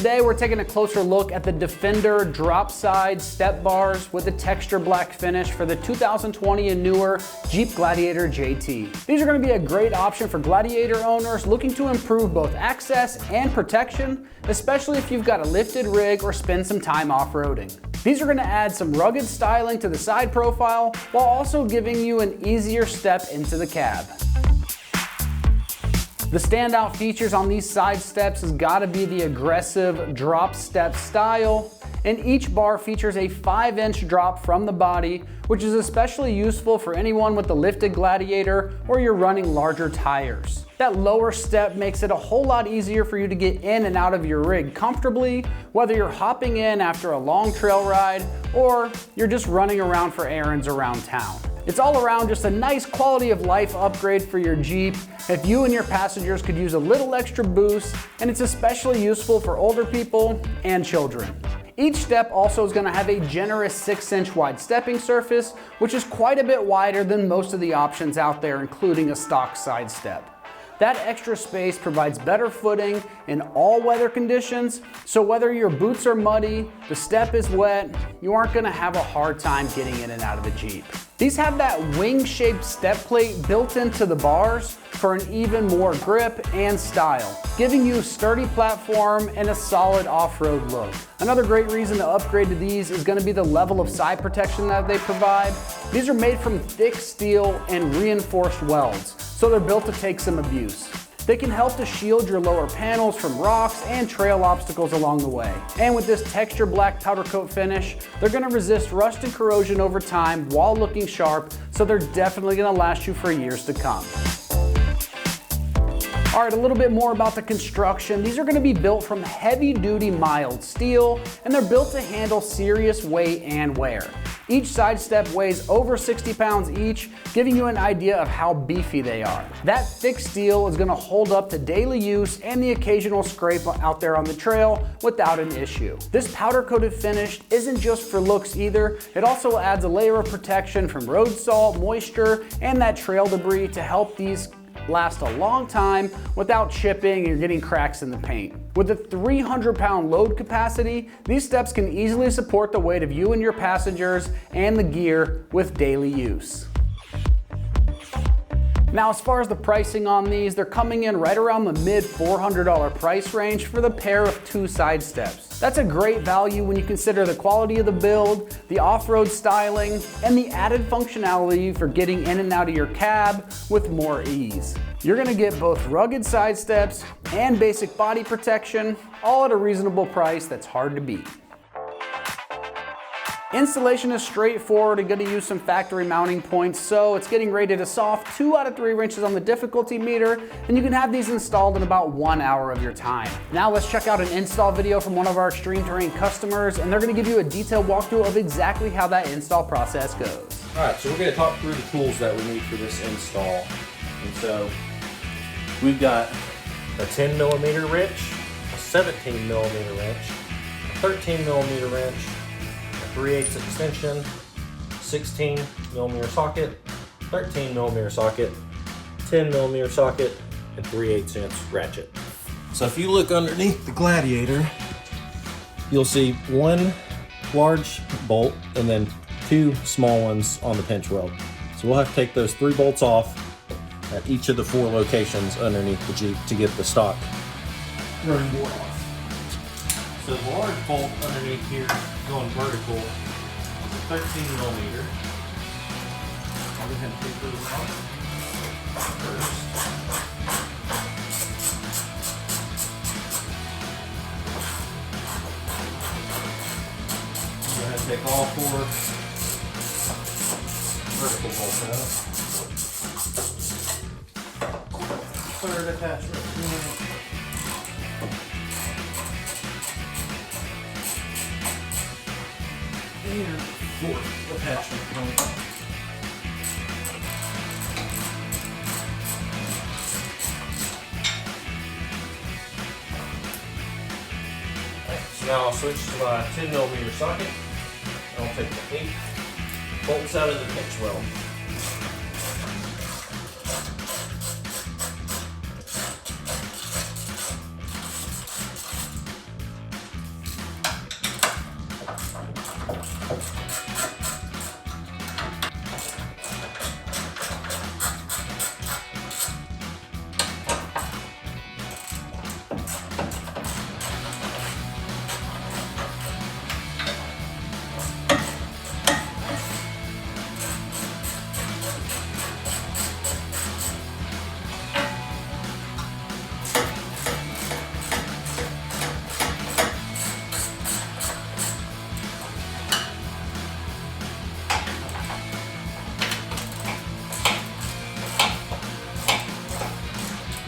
Today we're taking a closer look at the Defender drop side step bars with a texture black finish for the 2020 and newer Jeep Gladiator JT. These are going to be a great option for Gladiator owners looking to improve both access and protection, especially if you've got a lifted rig or spend some time off-roading. These are going to add some rugged styling to the side profile while also giving you an easier step into the cab. The standout features on these side steps has got to be the aggressive drop step style, and each bar features a 5-inch drop from the body, which is especially useful for anyone with the lifted Gladiator or you're running larger tires. That lower step makes it a whole lot easier for you to get in and out of your rig comfortably, whether you're hopping in after a long trail ride or you're just running around for errands around town. It's all around just a nice quality of life upgrade for your Jeep if you and your passengers could use a little extra boost, and it's especially useful for older people and children. Each step also is going to have a generous 6-inch wide stepping surface, which is quite a bit wider than most of the options out there, including a stock side step. That extra space provides better footing in all weather conditions, so whether your boots are muddy, the step is wet, you aren't going to have a hard time getting in and out of the Jeep. These have that wing-shaped step plate built into the bars for an even more grip and style, giving you a sturdy platform and a solid off-road look. Another great reason to upgrade to these is going to be the level of side protection that they provide. These are made from thick steel and reinforced welds, so they're built to take some abuse. They can help to shield your lower panels from rocks and trail obstacles along the way. And with this texture black powder coat finish, they're going to resist rust and corrosion over time while looking sharp, so they're definitely going to last you for years to come. All right, a little bit more about the construction. These are going to be built from heavy-duty mild steel, and they're built to handle serious weight and wear. Each side step weighs over 60 pounds each, giving you an idea of how beefy they are. That thick steel is going to hold up to daily use and the occasional scrape out there on the trail without an issue. This powder-coated finish isn't just for looks either. It also adds a layer of protection from road salt, moisture, and that trail debris to help these last a long time without chipping and getting cracks in the paint. With a 300-pound load capacity, these steps can easily support the weight of you and your passengers and the gear with daily use. Now, as far as the pricing on these, they're coming in right around the mid $400 price range for the pair of 2 side steps. That's a great value when you consider the quality of the build, the off-road styling, and the added functionality for getting in and out of your cab with more ease. You're going to get both rugged side steps and basic body protection, all at a reasonable price that's hard to beat. Installation is straightforward. You're going to use some factory mounting points, so it's getting rated a soft 2 out of 3 wrenches on the difficulty meter, and you can have these installed in about 1 hour of your time. Now let's check out an install video from one of our extreme terrain customers, and they're going to give you a detailed walkthrough of exactly how that install process goes. All right, so we're going to talk through the tools that we need for this install. And so we've got a 10 millimeter wrench, a 17 millimeter wrench, a 13 millimeter wrench, 3/8 extension, 16 millimeter socket, 13 millimeter socket, 10 millimeter socket, and 3/8 inch ratchet. So if you look underneath the Gladiator, you'll see 1 large bolt and then 2 small ones on the pinch weld. So we'll have to take those 3 bolts off at each of the 4 locations underneath the Jeep to get the stock running board off. So the large bolt underneath here going vertical is a 13 millimeter. I'll go ahead and take those off first. Go ahead and take all 4 vertical bolts out. Third attachment here. And 4th attachment point. So now I'll switch to my 10 millimeter socket. I'll take the 8 bolts out of the pinch weld.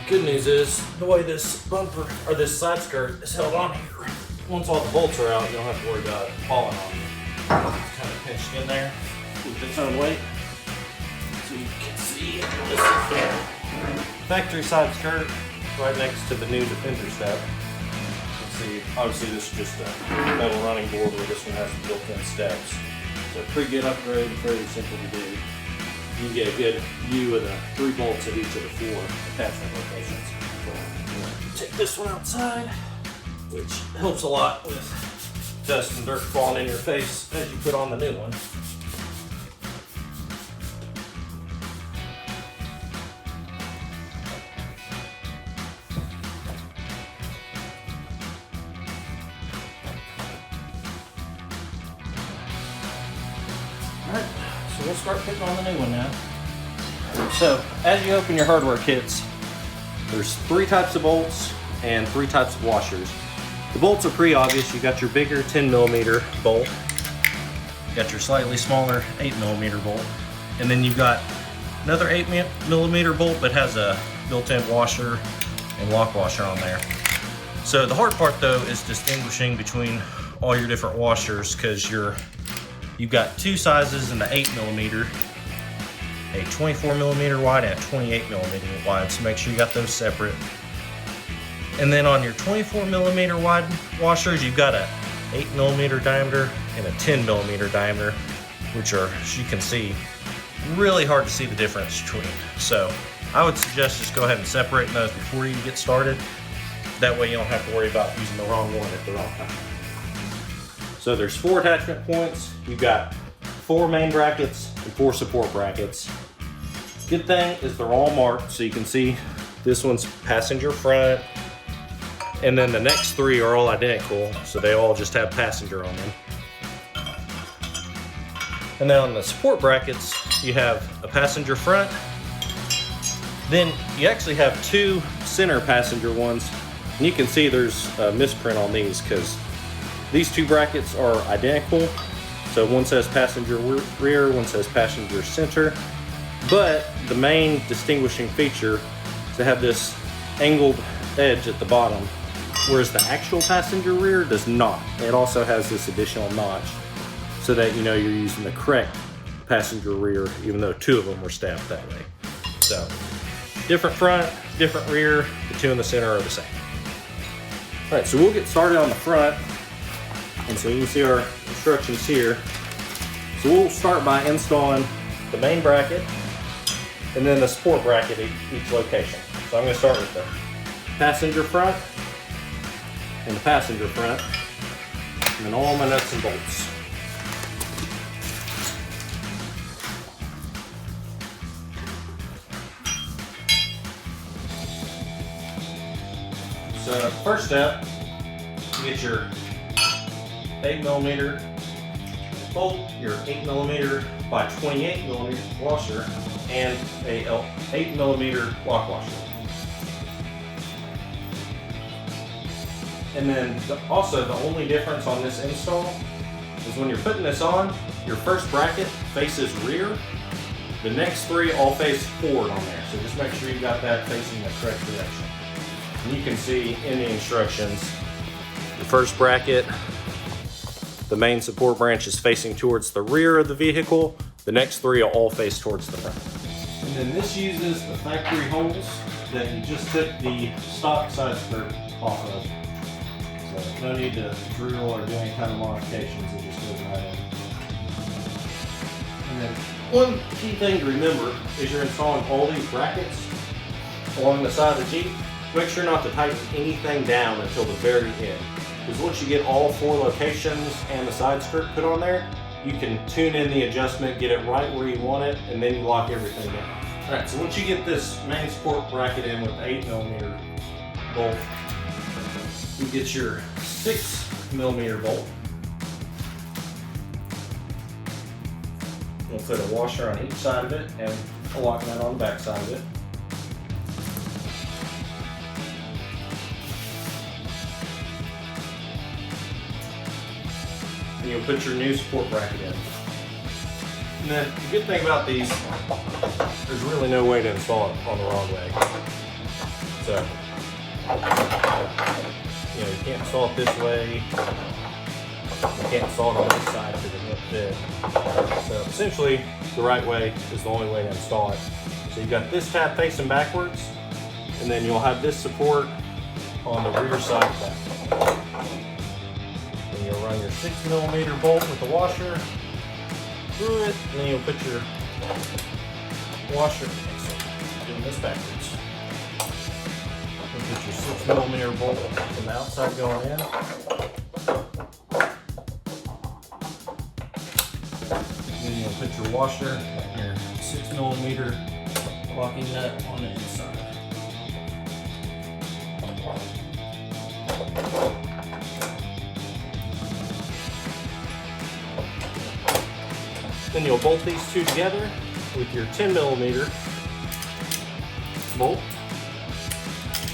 Good news is the way this bumper or this side skirt is held on here. Once all the bolts are out, you don't have to worry about it falling on you. It's kind of pinched in there with its own weight. So you can see this is the factory side skirt right next to the new Defender step. You can see, obviously this is just a metal running board where this one has built-in steps. So pretty good upgrade, very simple to do. You can get a good view of the 3 bolts at each of the 4 attachment locations. Take this one outside, which helps a lot with dust and dirt falling in your face as you put on the new one. Alright, so we'll start putting on the new one now. So, as you open your hardware kits, there's 3 types of bolts and 3 types of washers. The bolts are pretty obvious. You got your bigger 10mm bolt, you got your slightly smaller 8mm bolt, and then you've got another 8mm bolt that has a built-in washer and lock washer on there. So the hard part though is distinguishing between all your different washers, because you've got 2 sizes in the 8mm, a 24mm wide and a 28mm wide, so make sure you got those separate. And then on your 24mm wide washers, you've got a 8mm diameter and a 10mm diameter, which are, as you can see, really hard to see the difference between. So I would suggest just go ahead and separate those before you get started. That way you don't have to worry about using the wrong one at the wrong time. So there's 4 attachment points. You've got 4 main brackets and 4 support brackets. Good thing is they're all marked, so you can see this one's passenger front, and then the next 3 are all identical, so they all just have passenger on them. And then on the support brackets, you have a passenger front. Then you actually have 2 center passenger ones, and you can see there's a misprint on these because these 2 brackets are identical. So one says passenger rear, one says passenger center. But the main distinguishing feature is to have this angled edge at the bottom, whereas the actual passenger rear does not. It also has this additional notch so that you know you're using the correct passenger rear, even though 2 of them were stamped that way. So different front, different rear, the 2 in the center are the same. All right, so we'll get started on the front. And so you can see our instructions here. So we'll start by installing the main bracket and then the support bracket at each location. So I'm going to start with the passenger front and the passenger front, and then all my nuts and bolts. So first step, you get your 8mm bolt, your 8mm by 28mm washer, and a 8mm lock washer. And then also the only difference on this install is when you're putting this on, your first bracket faces rear, the next 3 all face forward on there. So just make sure you got that facing the correct direction. And you can see in the instructions, the first bracket, the main support branch is facing towards the rear of the vehicle. The next 3 will all face towards the front. And then this uses the factory holes that you just took the stock side skirt off of. So no need to drill or do any kind of modifications, it just goes right in. And then one key thing to remember is you're installing all these brackets along the side of the Jeep. Make sure not to tighten anything down until the very end. Because once you get all 4 locations and the side skirt put on there, you can tune in the adjustment, get it right where you want it, and then you lock everything down. Alright, so once you get this main support bracket in with the 8mm bolt, you get your 6mm bolt. We'll put a washer on each side of it and a lock nut on the back side of it. And you'll put your new support bracket in. And then the good thing about these, there's really no way to install it on the wrong way. So, you know, you can't install it this way. You can't install it on this side because it won't fit. So essentially, the right way is the only way to install it. So you've got this tab facing backwards, and then you'll have this support on the rear side of that. And you'll run your 6mm bolt with the washer through it, and then you'll put your washer, doing this backwards. You'll put your 6mm bolt from the outside going in. Then you'll put your washer, your 6mm locking nut on the inside. Then you'll bolt these two together with your 10mm bolt,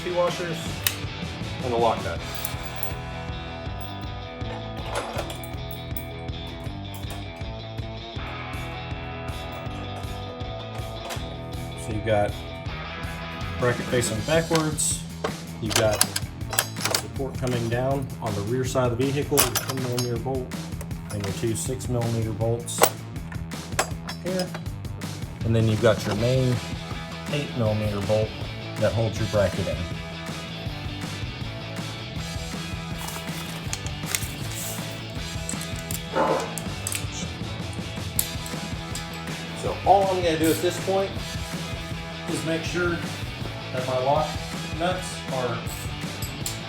two washers, and a lock nut. So you've got bracket facing backwards, you've got the support coming down on the rear side of the vehicle, your 10mm bolt, and your two 6mm bolts here. And then you've got your main 8mm bolt that holds your bracket in. So all I'm going to do at this point is make sure that my lock nuts are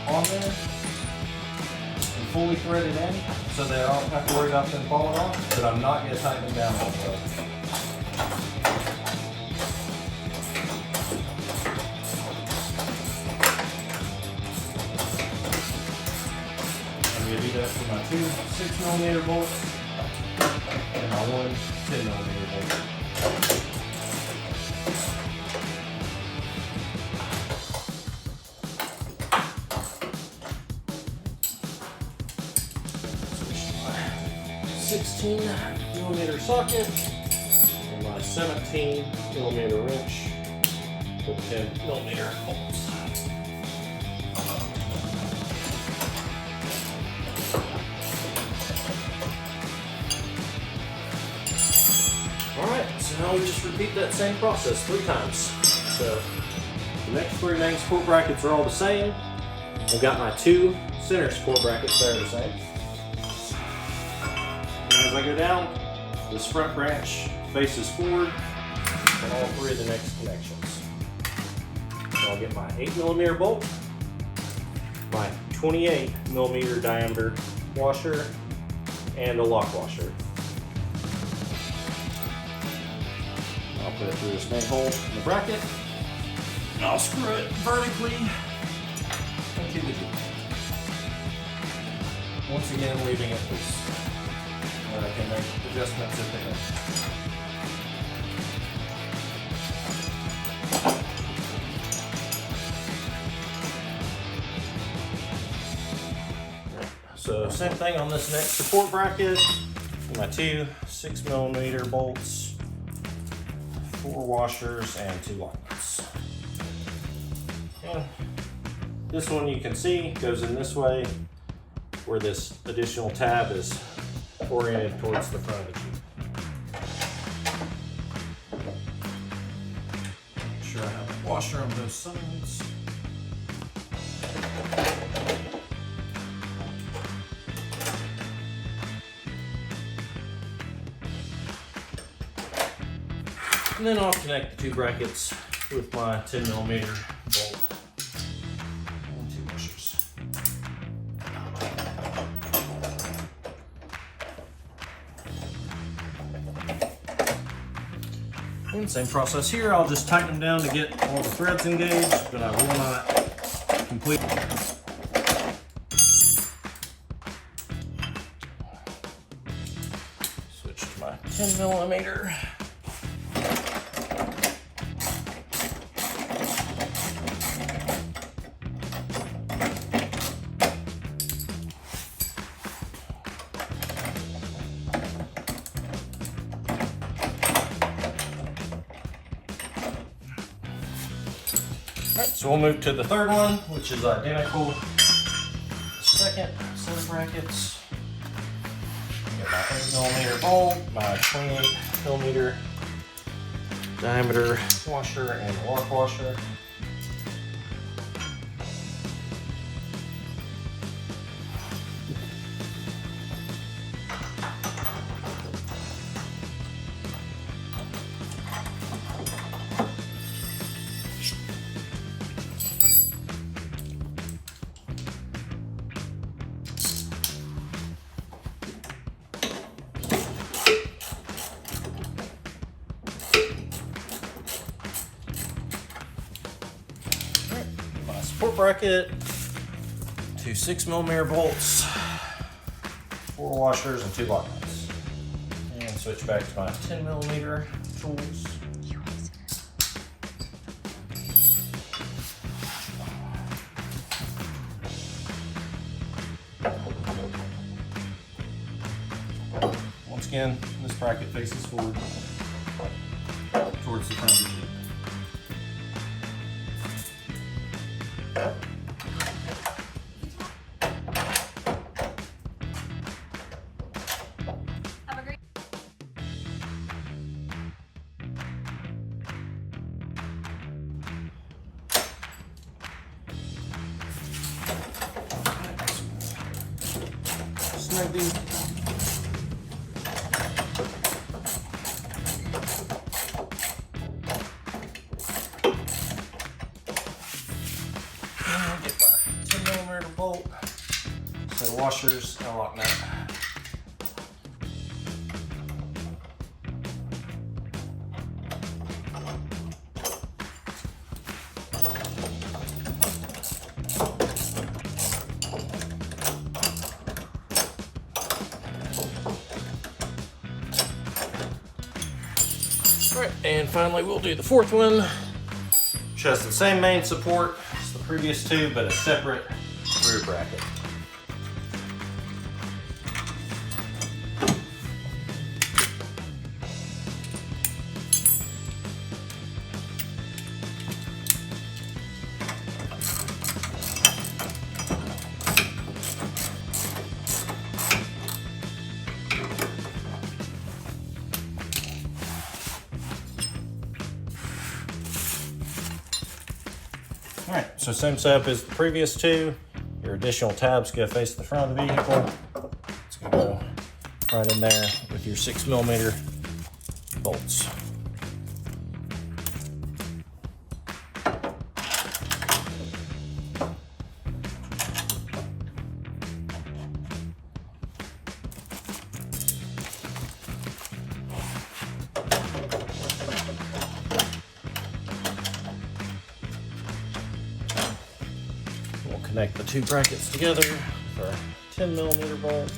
on there and fully threaded in so that I don't have to worry about them falling off, but I'm not going to tighten them down all the way. I'm going to do that for my two 6mm bolts and my one 10mm bolt. Switch to my 16mm socket and my 17mm wrench with 10mm bolts. Alright, so now we just repeat that same process 3 times. So the next 3 main support brackets are all the same. I've got my 2 center support brackets that are the same. And as I go down, this front branch faces forward on all 3 of the next connections. So I'll get my 8mm bolt, my 28mm diameter washer, and a lock washer. I'll put it through this main hole in the bracket, and I'll screw it vertically into the Jeep. Once again, leaving it loose. I can make adjustments at the end. So same thing on this next support bracket. My 2 6mm bolts, 4 washers, and 2 lock nuts. And this one you can see goes in this way, where this additional tab is oriented towards the front of the Jeep. Make sure I have a washer on both sides. And then I'll connect the 2 brackets with my 10mm bolt and 2 washers. And same process here, I'll just tighten them down to get all the threads engaged, but I will not completely. Switch to my 10mm. Alright, so we'll move to the third one, which is identical. Second set of brackets. Got my 8mm bolt, my 28mm diameter washer and lock washer. Support bracket, 2 6mm bolts, 4 washers, and 2 lock nuts. And switch back to my 10mm tools. Once again, this bracket faces forward towards the front of the Jeep. Snug these. Get my 10mm bolt, set of washers, and a lock nut. Alright, and finally we'll do the fourth one, which has the same main support as the previous two, but a separate rear bracket. Alright, so same setup as the previous two. Your additional tabs go face the front of the vehicle. It's going to go right in there with your 6mm bolts. Connect the two brackets together with our 10mm bolt.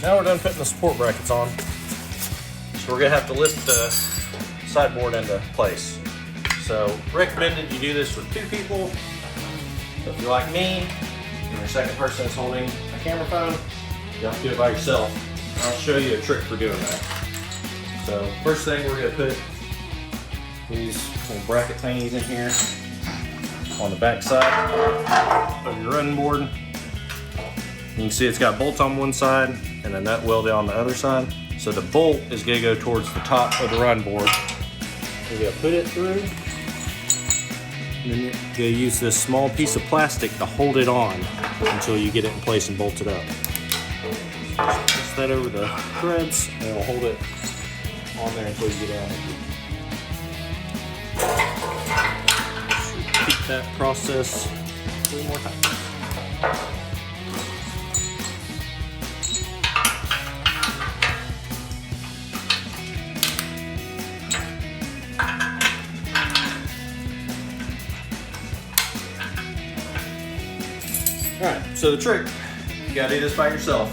Now we're done putting the support brackets on. So we're gonna have to lift the sideboard into place. So recommended you do this with 2 people. So if you're like me, and your second person is holding a camera phone, you have to do it by yourself. I'll show you a trick for doing that. So first thing, we're gonna put these little bracket thingies in here on the back side of your running board. You can see it's got bolts on one side and a nut welded on the other side. So the bolt is gonna go towards the top of the run board. You're gonna put it through, and then you're gonna use this small piece of plastic to hold it on until you get it in place and bolt it up. Press that over the threads and it'll hold it on there until you get it on it. Repeat that process 3 more times. So the trick, you gotta do this by yourself,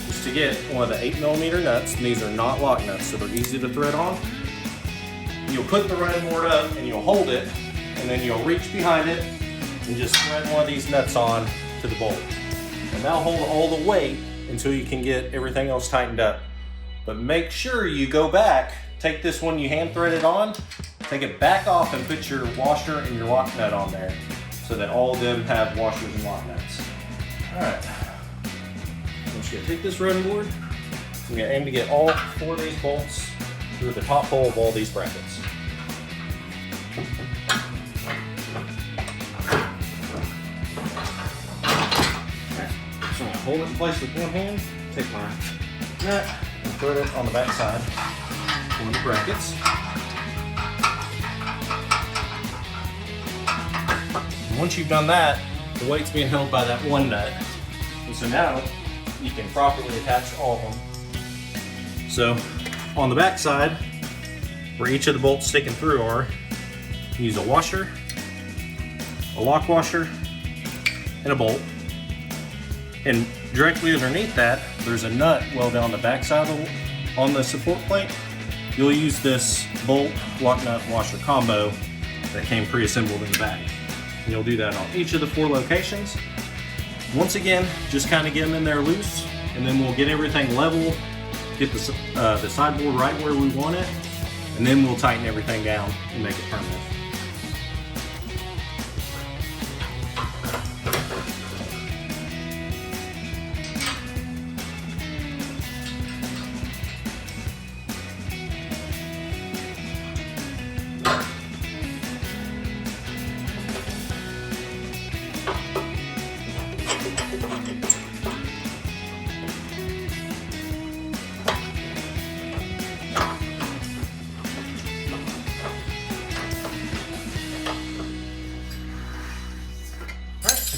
is to get one of the 8mm nuts, and these are not lock nuts, so they're easy to thread on. You'll put the running board up and you'll hold it, and then you'll reach behind it and just thread one of these nuts on to the bolt. And that'll hold all the weight until you can get everything else tightened up. But make sure you go back, take this one you hand threaded on, take it back off and put your washer and your lock nut on there so that all of them have washers and lock nuts. All right, I'm just gonna take this running board. I'm gonna aim to get all 4 of these bolts through the top hole of all these brackets. So I'm gonna hold it in place with one hand, take my nut, and thread it on the back side of the brackets. And once you've done that, the weight's being held by that one nut. And so now you can properly attach all of them. So on the back side, where each of the bolts sticking through are, you use a washer, a lock washer, and a bolt. And directly underneath that, there's a nut welded on the back side on the support plate. You'll use this bolt, lock nut, washer combo that came pre-assembled in the back. And you'll do that on each of the 4 locations. Once again, just kind of get them in there loose, and then we'll get everything level, get the sideboard right where we want it, and then we'll tighten everything down and make it permanent.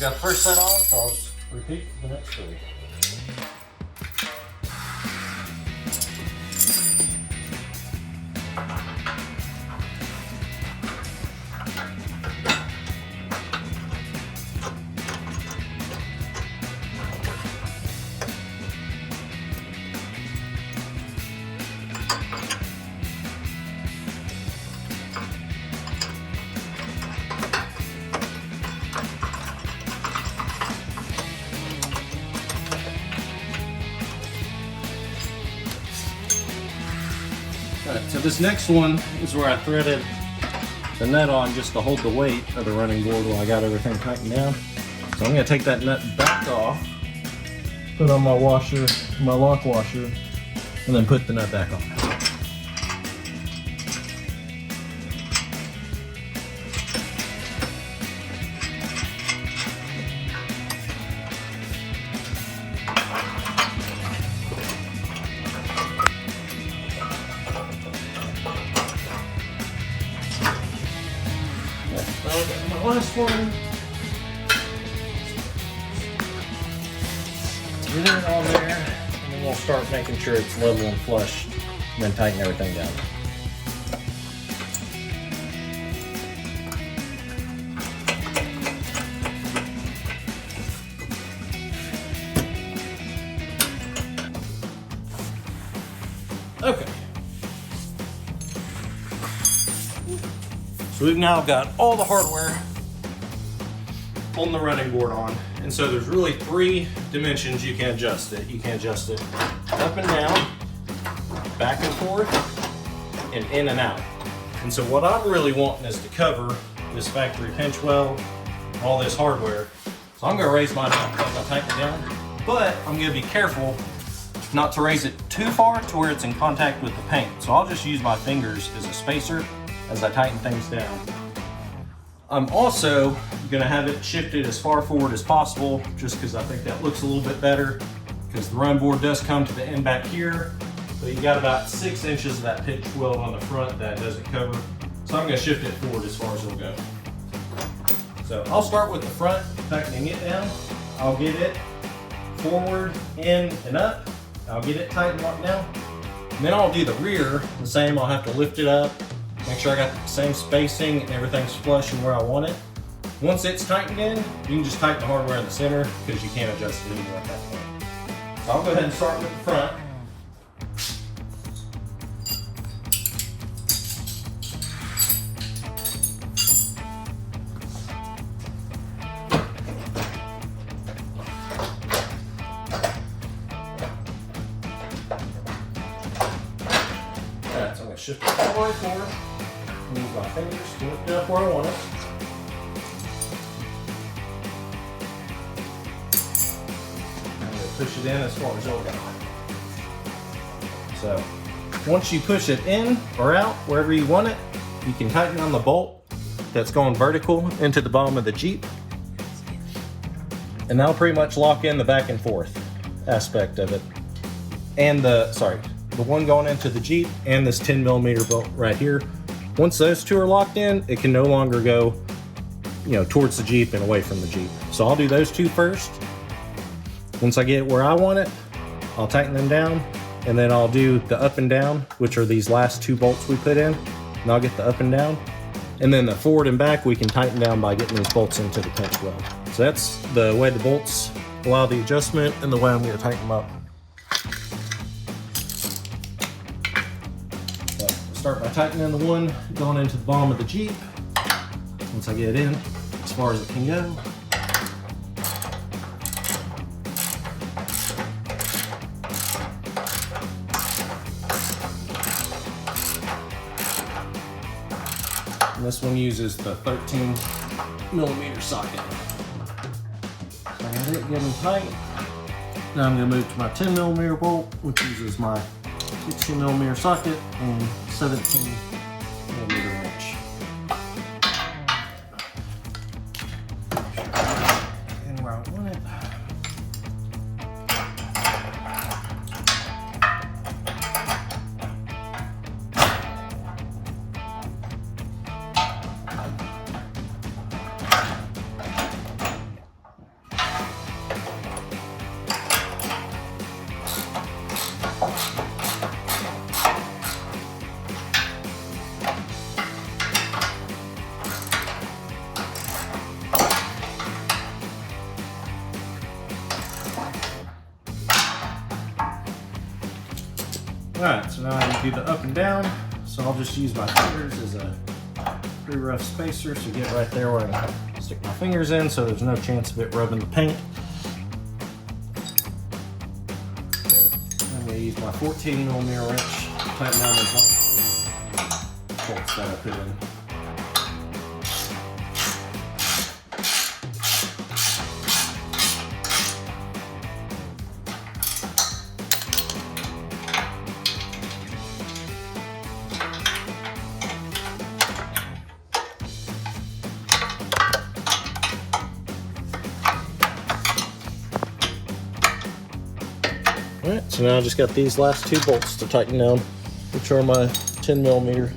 Got the first set on, so I'll just repeat the next 3. Alright, so this next one is where I threaded the nut on just to hold the weight of the running board while I got everything tightened down. So I'm going to take that nut back off, put on my washer, my lock washer, and then put the nut back on. My last one. Get it on there, and then we'll start making sure it's level and flush, and then tighten everything down. Okay. So we've now got all the hardware on the running board on. And so there's really 3 dimensions you can adjust it. You can adjust it up and down, back and forth, and in and out. And so what I'm really wanting is to cover this factory pinch weld, all this hardware. So I'm gonna raise mine up as I tighten it down, but I'm gonna be careful not to raise it too far to where it's in contact with the paint. So I'll just use my fingers as a spacer as I tighten things down. I'm also gonna have it shifted as far forward as possible, just because I think that looks a little bit better, because the run board does come to the end back here, but you got about 6 inches of that pitch weld on the front that doesn't cover. So I'm gonna shift it forward as far as it'll go. So I'll start with the front, tightening it down. I'll get it forward, in, and up. I'll get it tight and locked down. And then I'll do the rear the same. I'll have to lift it up, make sure I got the same spacing and everything's flush and where I want it. Once it's tightened in, you can just tighten the hardware in the center because you can't adjust it anymore at that point. So I'll go ahead and start with the front. Alright, so I'm going to shift it all the way forward. Use my fingers to lift it up where I want it. Push it in as far as it'll go. So once you push it in or out, wherever you want it, you can tighten on the bolt that's going vertical into the bottom of the Jeep. And that'll pretty much lock in the back and forth aspect of it. And the one going into the Jeep and this 10mm bolt right here. Once those two are locked in, it can no longer go, towards the Jeep and away from the Jeep. So I'll do those two first. Once I get where I want it, I'll tighten them down, and then I'll do the up and down, which are these last two bolts we put in, and I'll get the up and down. And then the forward and back we can tighten down by getting these bolts into the pinch weld. So that's the way the bolts allow the adjustment and the way I'm going to tighten them up. So start by tightening the one going into the bottom of the Jeep. Once I get it in, as far as it can go. And this one uses the 13mm socket. So I got it getting tight. Now I'm going to move to my 10mm bolt, which uses my 16mm socket and 17mm wrench. And where I want it. Alright, so now I do the up and down, so I'll just use my fingers as a pretty rough spacer to get right there where I can stick my fingers in so there's no chance of it rubbing the paint. I'm going to use my 14mm wrench to tighten down those bolts that I put in. Alright, so now I just got these last two bolts to tighten down, which are my 10mm.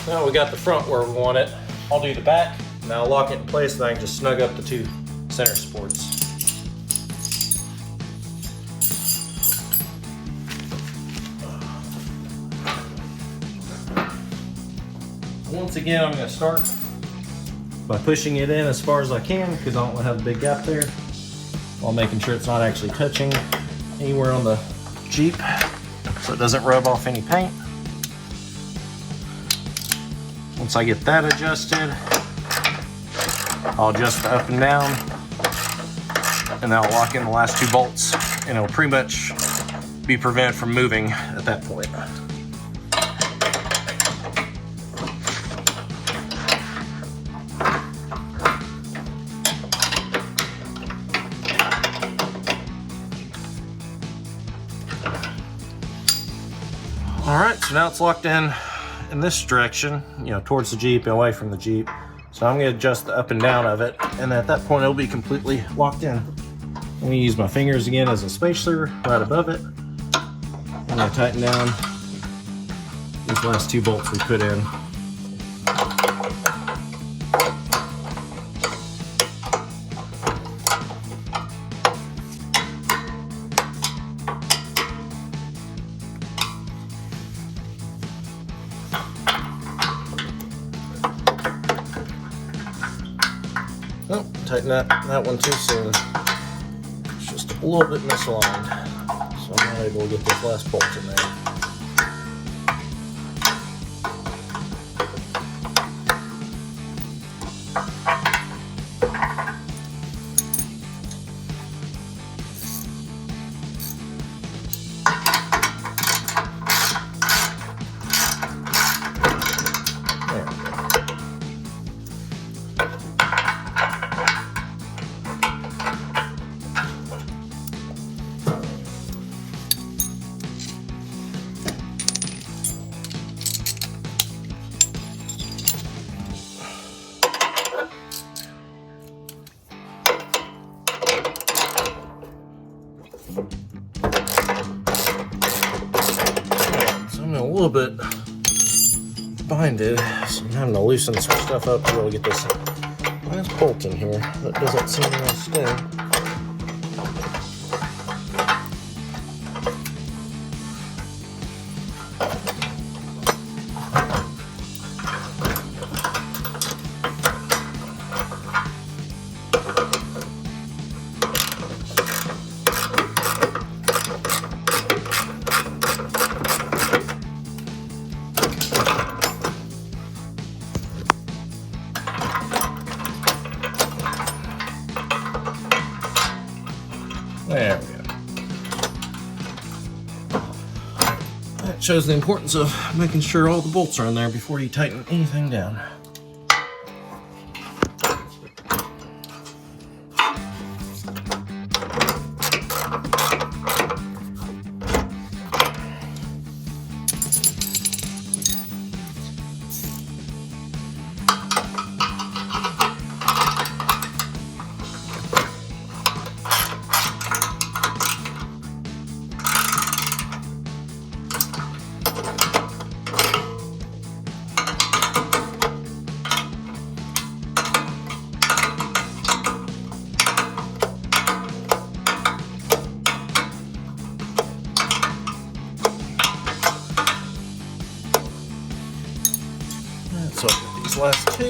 Now we got the front where we want it. I'll do the back, and I'll lock it in place, and I can just snug up the two center supports. Once again, I'm going to start by pushing it in as far as I can because I don't want to have a big gap there, while making sure it's not actually touching anywhere on the Jeep so it doesn't rub off any paint. Once I get that adjusted, I'll adjust the up and down, and then I'll lock in the last two bolts, and it'll pretty much be prevented from moving at that point. All right, so now it's locked in this direction, you know, towards the Jeep and away from the Jeep. So I'm gonna adjust the up and down of it, and at that point it'll be completely locked in. I'm gonna use my fingers again as a spacer right above it. I'm gonna tighten down these last 2 bolts we put in. Oh, tighten that one too soon. It's just a little bit misaligned, so I'm not able to get this last bolt in there. So I'm a little bit binded, so I'm having to loosen some stuff up to be able to get this last bolt in here. That doesn't seem to stay. There we go. That shows the importance of making sure all the bolts are in there before you tighten anything down. So I'll get these last 2,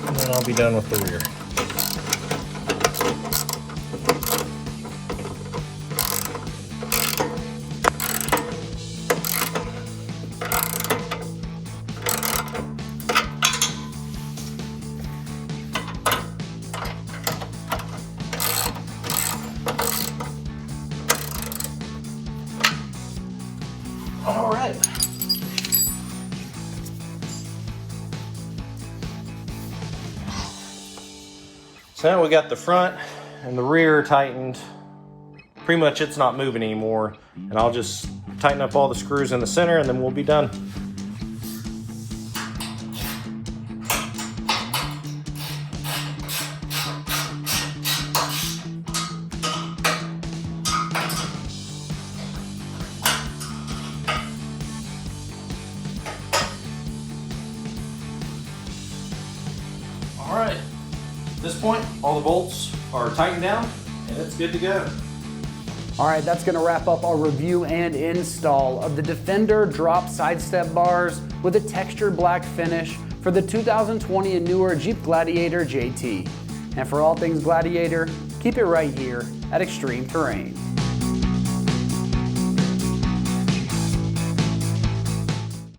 and then I'll be done with the rear. All right. So now we got the front and the rear tightened. Pretty much it's not moving anymore. And I'll just tighten up all the screws in the center and then we'll be done. All right. At this point, all the bolts are tightened down and it's good to go. All right, that's gonna wrap up our review and install of the Defender drop side step bars with a textured black finish for the 2020 and newer Jeep Gladiator JT. And for all things Gladiator, keep it right here at Extreme Terrain.